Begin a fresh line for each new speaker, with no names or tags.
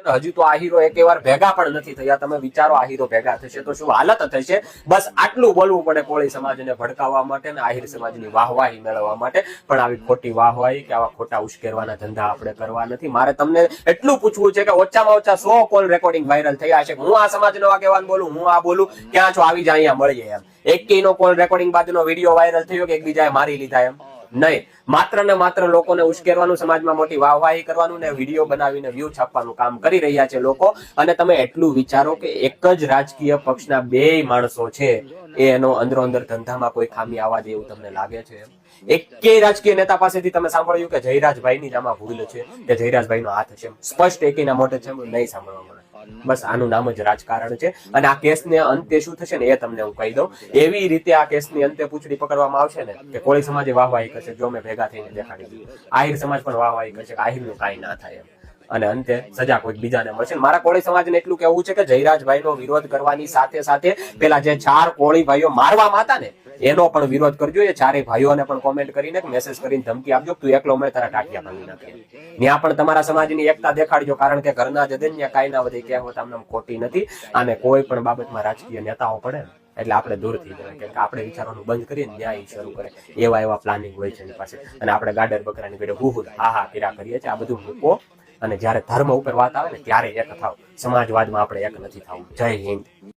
હજુ તો આહીરો એક વાર ભેગા પણ નથી થયા. તમે વિચારો આહીરો ભેગા થશે તો શું હાલત થશે. બસ આટલું બોલવું પડે કોળી સમાજને ભડકાવવા માટે ને આહીર સમાજની વાહવાહી મેળવવા માટે. પણ આવી ખોટી વાહવાહી કે આવા ખોટા ઉશ્કેરવાના ધંધા આપણે કરવા નથી. મારે તમને એટલું પૂછવું છે કે ઓછામાં ઓછા 100 કોલ રેકોર્ડિંગ વાયરલ થયા છે. હું આ સમાજનો આગેવાન બોલું, હું આ બોલું, ક્યાં છો આવી જાય અહીંયા મળીએ એમ. એકેયનો કોલ રેકોર્ડિંગ બાજુનો વિડીયો વાયરલ થયો કે એકબીજાએ મારી લીધા એમ નહીં. માત્ર ને માત્ર લોકોને ઉશ્કેરવાનું, સમાજમાં મોટી વાહવાહી કરવાનું ને વિડીયો બનાવીને વ્યૂ છાપવાનું કામ કરી રહ્યા છે લોકો. અને તમે એટલું વિચારો કે એક જ રાજકીય પક્ષના 2 માણસો છે એનો અંદરો અંદર ધંધામાં કોઈ ખામી આવવા દે એવું તમને લાગે છે? એકેય રાજકીય નેતા પાસેથી તમે સાંભળ્યું કે જયરાજભાઈની જ આમાં ભૂલ છે કે જયરાજભાઈનો હાથ છે? સ્પષ્ટ એકેયના મોઢે છે નહીં સાંભળવા મળે. બસ આનું નામ જ રાજકારણ છે. અને આ કેસને અંતે શું થશે ને એ તમને હું કહી દઉં. એવી રીતે આ કેસની અંતે પૂંછડી પકડવામાં આવશે ને કે કોળી સમાજે વાહવાહી કરશે, જો મેં ભેગા થઈને દેખાડી દીધું. આહિર સમાજ પણ વાહવાહી કરશે કે આહિરનું કાંઈ ના થાય એમ. અને અંતે સજા કોઈ બીજાને મળશે. મારા કોળી સમાજને એટલું કહેવું છે કે જયરાજભાઈનો વિરોધ કરવાની સાથે સાથે પેલા જે 4 કોળી ભાઈઓ મારવામાં હતા ને એનો પણ વિરોધ કરજો. એ 4 ભાઈઓને પણ કોમેન્ટ કરીને મેસેજ કરીને ધમકી આપજો, તું એકલો મળે તારા ટાટિયા ભાંગી નાખે. ત્યાં પણ તમારા સમાજની એકતા દેખાડજો. કારણ કે ઘરના જદે ત્યાં કાંઈ ના વધે કહેવત આમ ખોટી નથી. અને કોઈ પણ બાબતમાં રાજકીય નેતાઓ પડે એટલે આપણે દૂર થઈ જવાય. કેમ કે આપણે વિચારવાનું બંધ કરીએ ન્યાય શરૂ કરે એવા પ્લાનિંગ હોય છે એની પાસે. અને આપણે ગાડર બકરાની બેડે હું હા પીરા કરીએ છીએ. આ બધું મૂકો અને જયારે ધર્મ ઉપર વાત આવે ને ત્યારે એક થાવ. સમાજવાદમાં આપણે એક નથી થવું. જય હિન્દ.